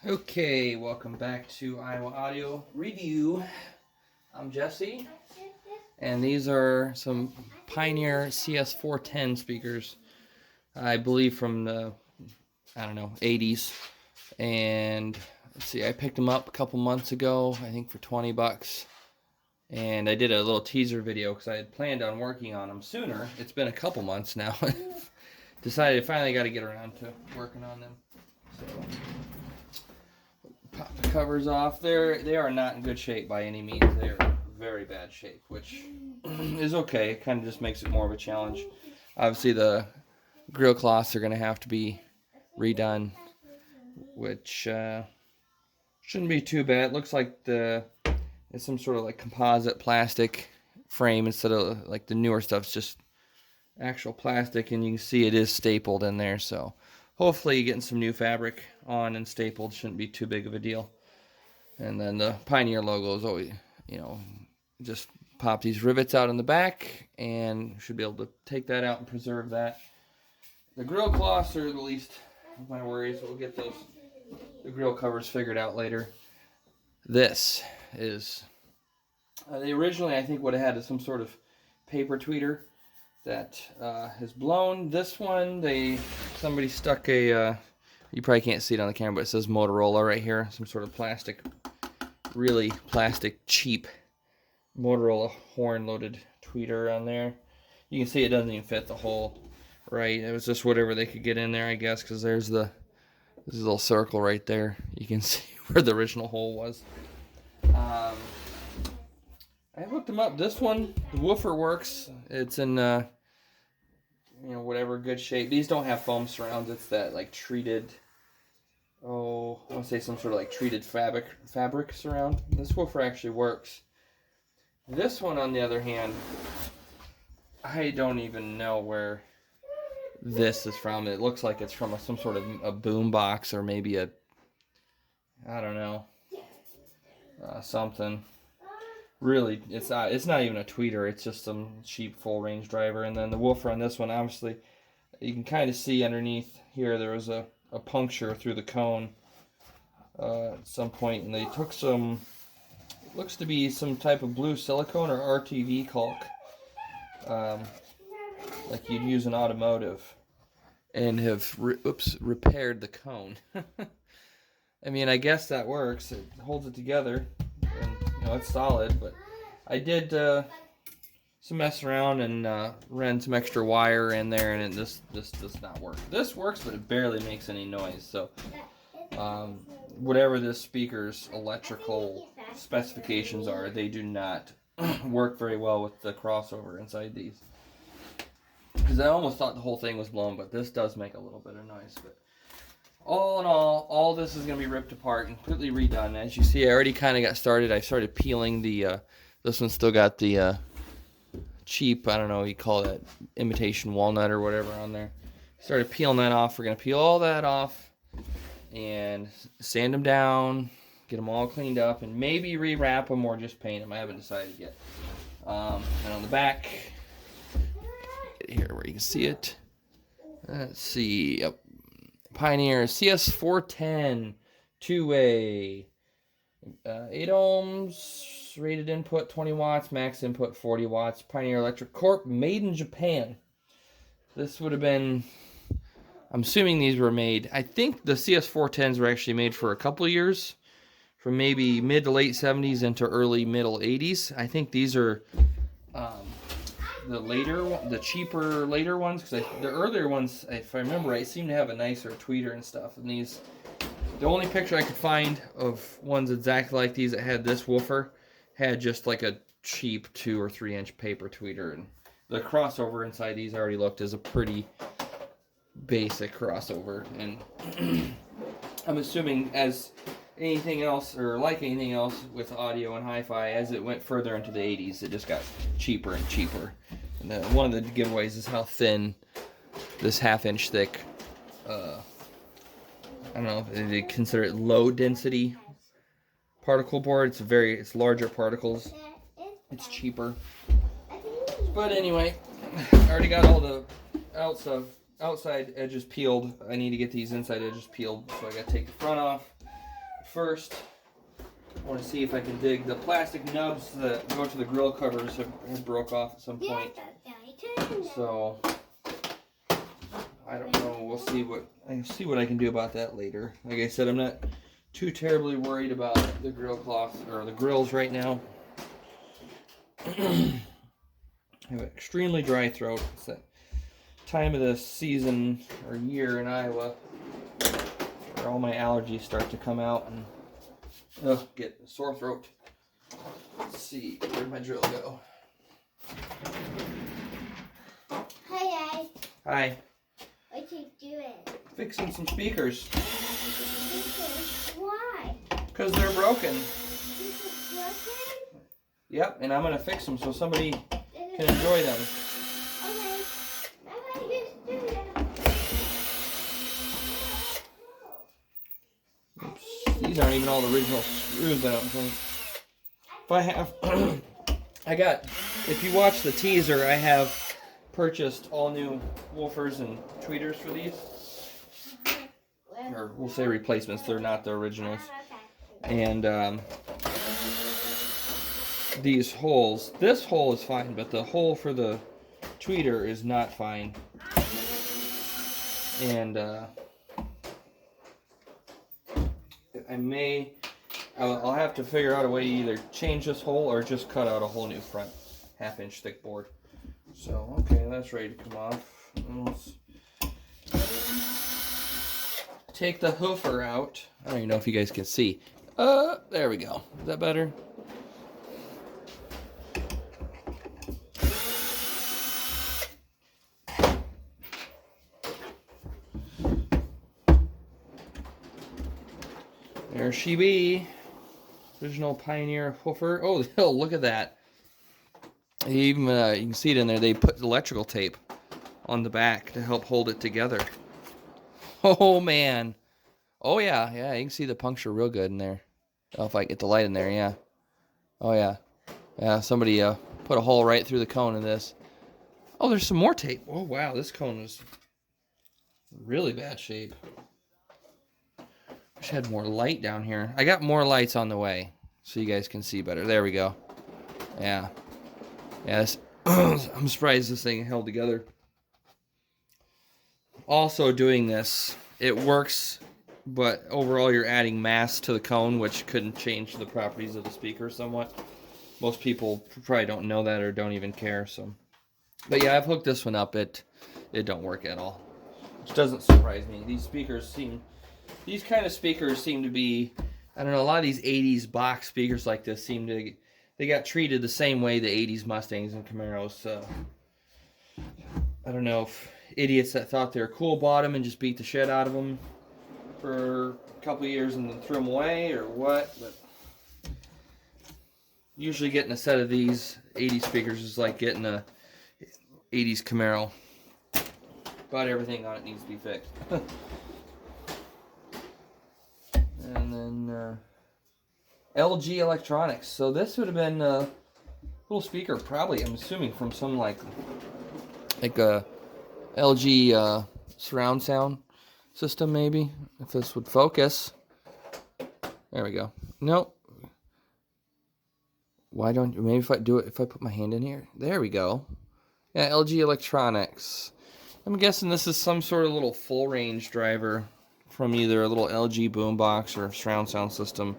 Okay, welcome back to Iowa Audio Review. I'm Jesse, and these are some Pioneer CS-410 speakers, I believe from the, 80s. And let's see, I picked them up a couple months ago, I think for 20 bucks. And I did a little teaser video because I had planned on working on them sooner. It's been a couple months now. Decided I finally got to get around to working on them. So pop the covers off. They are not in good shape by any means. They are very bad shape, which is okay. It kind of just makes it more of a challenge. Obviously, the grill cloths are going to have to be redone, which shouldn't be too bad. It looks like it's some sort of like composite plastic frame instead of like the newer stuff's just actual plastic, and you can see it is stapled in there. So hopefully getting some new fabric on and stapled shouldn't be too big of a deal. And then the Pioneer logo is always, just pop these rivets out in the back and should be able to take that out and preserve that. The grill cloths are the least of my worries. We'll get the grill covers figured out later. This is, they originally I think would have had some sort of paper tweeter that has blown. This one, somebody stuck a, you probably can't see it on the camera, but it says Motorola right here. Some sort of plastic, really plastic, cheap Motorola horn-loaded tweeter on there. You can see it doesn't even fit the hole right. It was just whatever they could get in there, I guess, because there's this little circle right there. You can see where the original hole was. I hooked them up. This one, the woofer works. It's in whatever good shape. These don't have foam surrounds. It's that like treated, I want to say some sort of like treated fabric surround. This woofer actually works. This one, on the other hand, I don't even know where this is from. It looks like it's from some sort of a boom box, or maybe I don't know, something. Really, it's not even a tweeter. It's just some cheap full range driver. And then the woofer on this one, obviously, you can kind of see underneath here there was a puncture through the cone at some point, and they took some, looks to be some type of blue silicone or RTV caulk, like you'd use in automotive, and have repaired the cone. I mean, I guess that works. It holds it together, and it's solid. But I did some mess around and ran some extra wire in there, and this does not work. This works, but it barely makes any noise. So whatever this speaker's electrical specifications are, they do not work very well with the crossover inside these. Because I almost thought the whole thing was blown, but this does make a little bit of noise. But all in all this is going to be ripped apart and completely redone. As you see, I already kind of got started. I started peeling the, this one's still got the cheap, I don't know what you call that, imitation walnut or whatever on there. Started peeling that off. We're going to peel all that off and sand them down, get them all cleaned up, and maybe rewrap them or just paint them. I haven't decided yet. And on the back, here where you can see it. Let's see. Yep. Pioneer CS-410 two-way, 8 ohms, rated input 20 watts, max input 40 watts. Pioneer Electric Corp, made in Japan. This would have been, I'm assuming these were made, I think the CS-410s were actually made for a couple of years, from maybe mid to late 70s into early middle 80s. I think these are the cheaper later ones, because the earlier ones, if I remember right, seem to have a nicer tweeter and stuff. And these, the only picture I could find of ones exactly like these that had this woofer had just like a cheap 2 or 3 inch paper tweeter, and the crossover inside these I already looked as a pretty basic crossover. And I'm assuming as anything else, or like anything else with audio and hi-fi, as it went further into the 80s, it just got cheaper and cheaper. And one of the giveaways is how thin this 1/2 inch thick, I don't know if they consider it low density particle board. It's larger particles. It's cheaper. But anyway, I already got all the outside edges peeled. I need to get these inside edges peeled, so I gotta take the front off. first, I want to see if I can dig the plastic nubs that go to the grill covers have broke off at some point. So I don't know. We'll see what I can do about that later. Like I said, I'm not too terribly worried about the grill cloth or the grills right now. I have an extremely dry throat. It's that time of the season or year in Iowa where all my allergies start to come out and get a sore throat. Let's see, where'd my drill go? Hi, Dad. Hi. What you doing? Fixing some speakers. Why? Because they're broken. This is broken? Yep, and I'm going to fix them so somebody can enjoy them. Okay. I'm going to just do that. Oops. These aren't even all the original screws, I don't think. If I have... if you watch the teaser, I have purchased all new woofers and tweeters for these. Or we'll say replacements, they're not the originals. And these holes, this hole is fine, but the hole for the tweeter is not fine. And I'll have to figure out a way to either change this hole or just cut out a whole new front 1/2-inch thick board. So, okay, that's ready to come off. Let's take the hoofer out. I don't even know if you guys can see. There we go. Is that better? There she be. Original Pioneer hoofer. Oh, look at that. Even you can see it in there. They put electrical tape on the back to help hold it together. Oh man. Oh yeah, you can see the puncture real good in there. Oh, if I get the light in there, yeah. Oh yeah. Somebody put a hole right through the cone in this. Oh, there's some more tape. Oh wow, this cone is really bad shape. Wish I had more light down here. I got more lights on the way, so you guys can see better. There we go. Yeah. Yes. I'm surprised this thing held together. Also doing this, it works, but overall you're adding mass to the cone, which couldn't change the properties of the speaker somewhat. Most people probably don't know that or don't even care. So, but yeah, I've hooked this one up. It don't work at all, which doesn't surprise me. These kind of speakers seem to be, I don't know, a lot of these 80s box speakers like this they got treated the same way the 80s Mustangs and Camaros. So I don't know if idiots that thought they were cool bought them and just beat the shit out of them for a couple of years and then threw them away or what. But usually getting a set of these 80s speakers is like getting a 80s Camaro. About everything on it needs to be fixed. And then LG Electronics. So this would have been a little speaker, probably, I'm assuming, from some like a LG surround sound system, maybe. If this would focus. There we go. Nope. Why don't you? Maybe if I do it, if I put my hand in here. There we go. Yeah, LG Electronics. I'm guessing this is some sort of little full range driver from either a little LG boombox or surround sound system.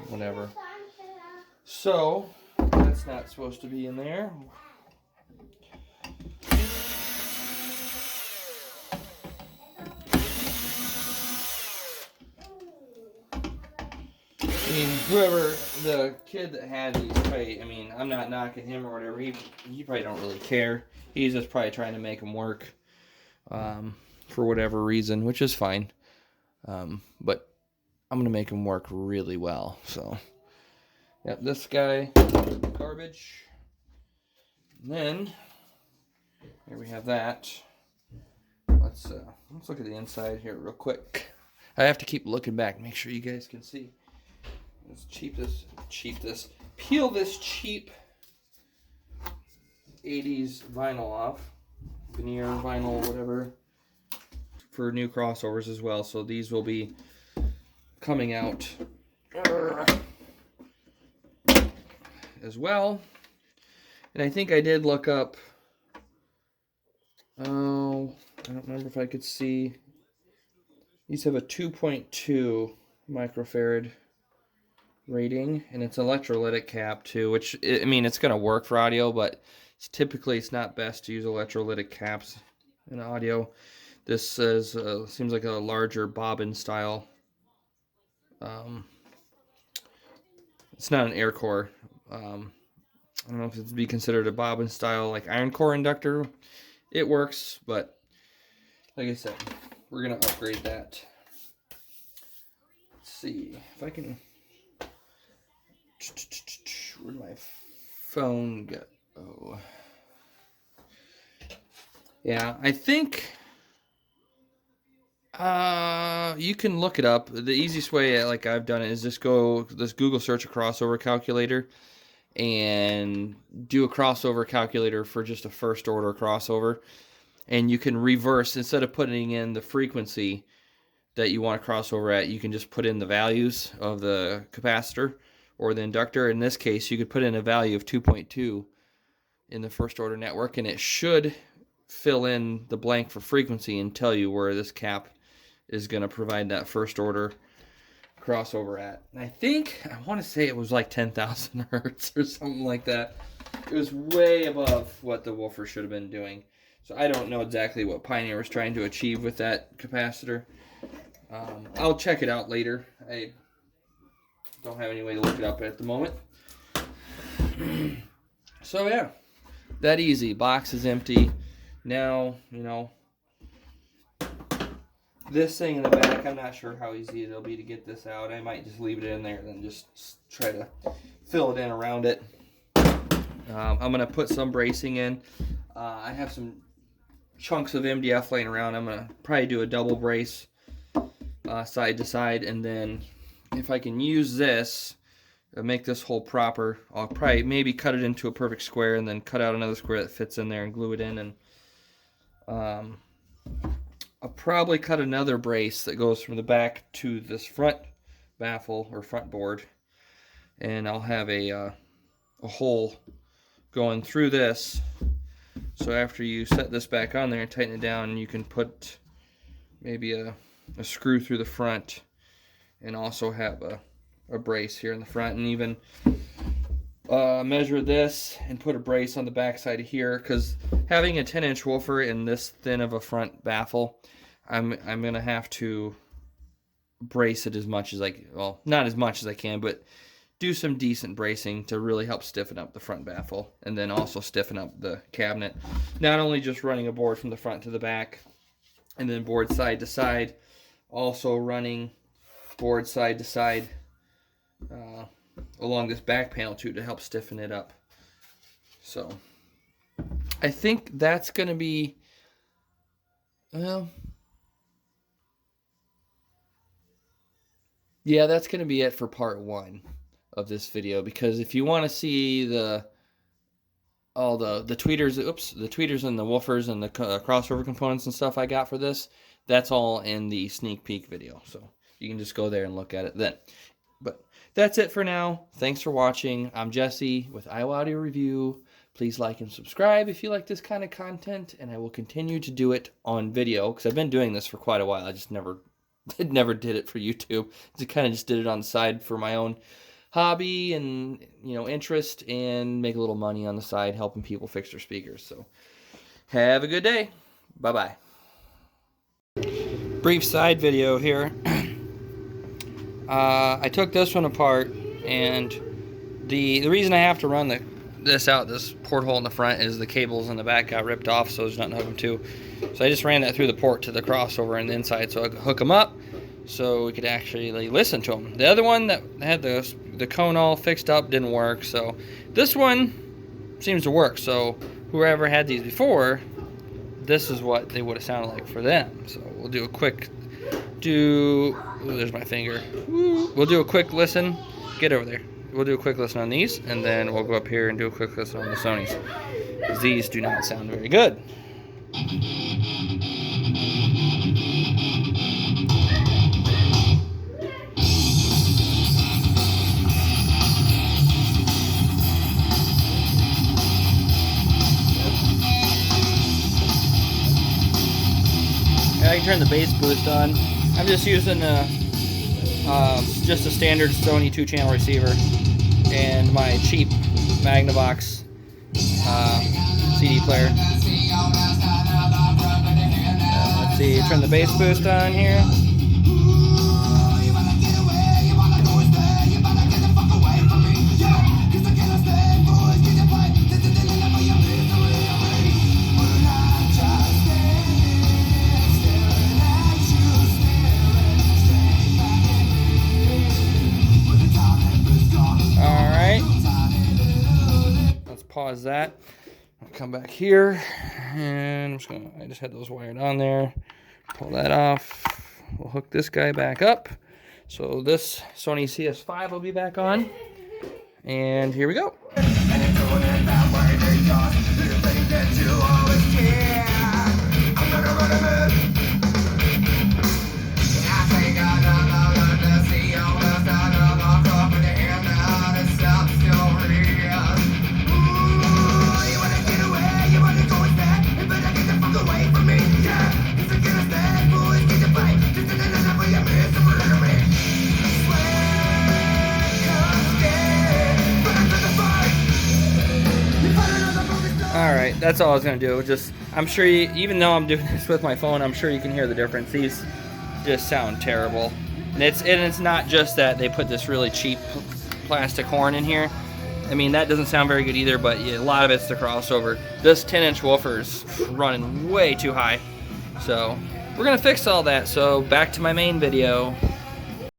Whatever. So, that's not supposed to be in there. I mean, whoever, the kid that had these, probably, I mean, I'm not knocking him or whatever. He probably don't really care. He's just probably trying to make them work for whatever reason, which is fine. But I'm going to make them work really well. So, yep, this guy, garbage. And then, here we have that. Let's look at the inside here real quick. I have to keep looking back, make sure you guys can see. Let's peel this cheap 80s vinyl off. Veneer, vinyl, whatever. For new crossovers as well. So these will be coming out as well. And I think I did look up, oh, I don't remember if I could see. These have a 2.2 microfarad rating, and it's electrolytic cap too, which, I mean, it's going to work for audio, but it's not best to use electrolytic caps in audio. This is seems like a larger bobbin style. It's not an air core. I don't know if it'd be considered a bobbin style like iron core inductor. It works, but like I said, we're gonna upgrade that. Let's see if I can. Where'd my phone go? Oh. Yeah, I think you can look it up. The easiest way, like I've done it, is just Google search a crossover calculator and do a crossover calculator for just a first order crossover. And you can reverse, instead of putting in the frequency that you want to crossover at, you can just put in the values of the capacitor or the inductor. In this case, you could put in a value of 2.2 in the first order network, and it should fill in the blank for frequency and tell you where this cap is going to provide that first order crossover at. And I want to say it was like 10,000 hertz or something like that. It was way above what the woofer should have been doing. So I don't know exactly what Pioneer was trying to achieve with that capacitor. I'll check it out later. I don't have any way to look it up at the moment. So yeah, that easy. Box is empty. Now, you know, this thing in the back, I'm not sure how easy it'll be to get this out. I might just leave it in there and then just try to fill it in around it. I'm going to put some bracing in. I have some chunks of MDF laying around. I'm going to probably do a double brace side to side, and then if I can use this, make this hole proper, I'll probably maybe cut it into a perfect square and then cut out another square that fits in there and glue it in. And I'll probably cut another brace that goes from the back to this front baffle or front board, and I'll have a hole going through this. So after you set this back on there and tighten it down, you can put maybe a screw through the front and also have a brace here in the front, and even measure this and put a brace on the back side of here, because having a 10-inch woofer in this thin of a front baffle, I'm gonna have to brace it as much as well, not as much as I can, but do some decent bracing to really help stiffen up the front baffle, and then also stiffen up the cabinet. Not only just running a board from the front to the back and then board side to side, also running board side to side along this back panel too, to help stiffen it up. So I think that's going to be, well, yeah, that's going to be it for part 1 of this video, because if you want to see all the tweeters, the tweeters and the woofers and the crossover components and stuff I got for this, that's all in the sneak peek video, so you can just go there and look at it then. But that's it for now. Thanks for watching. I'm Jesse with Iowa Audio Review. Please like and subscribe if you like this kind of content, and I will continue to do it on video, because I've been doing this for quite a while. I just never did it for YouTube. I kind of just did it on the side for my own hobby and, you know, interest, and make a little money on the side helping people fix their speakers. So have a good day. Bye-bye. Brief side video here. I took this one apart, and the reason I have to run this porthole in the front is the cables in the back got ripped off, so there's nothing to hook them to. So I just ran that through the port to the crossover and the inside, so I could hook them up so we could actually listen to them. The other one that had the cone all fixed up didn't work, so this one seems to work. So whoever had these before, this is what they would have sounded like for them. So we'll do a quick there's my finger. We'll do a quick listen. Get over there. We'll do a quick listen on these, and then we'll go up here and do a quick listen on the Sonys. These do not sound very good. I can turn the bass boost on. I'm just using just a standard Sony 2-channel receiver and my cheap Magnavox CD player. Let's see, turn the bass boost on here. Pause that. I'll come back here, and I just had those wired on there. Pull that off. We'll hook this guy back up. So this Sony CS-5 will be back on. And here we go. Alright, that's all I was going to do. Just, I'm sure even though I'm doing this with my phone, I'm sure you can hear the difference. These just sound terrible. And it's not just that they put this really cheap plastic horn in here. I mean, that doesn't sound very good either, but yeah, a lot of it's the crossover. This 10-inch woofer's running way too high. So, we're going to fix all that. So, back to my main video.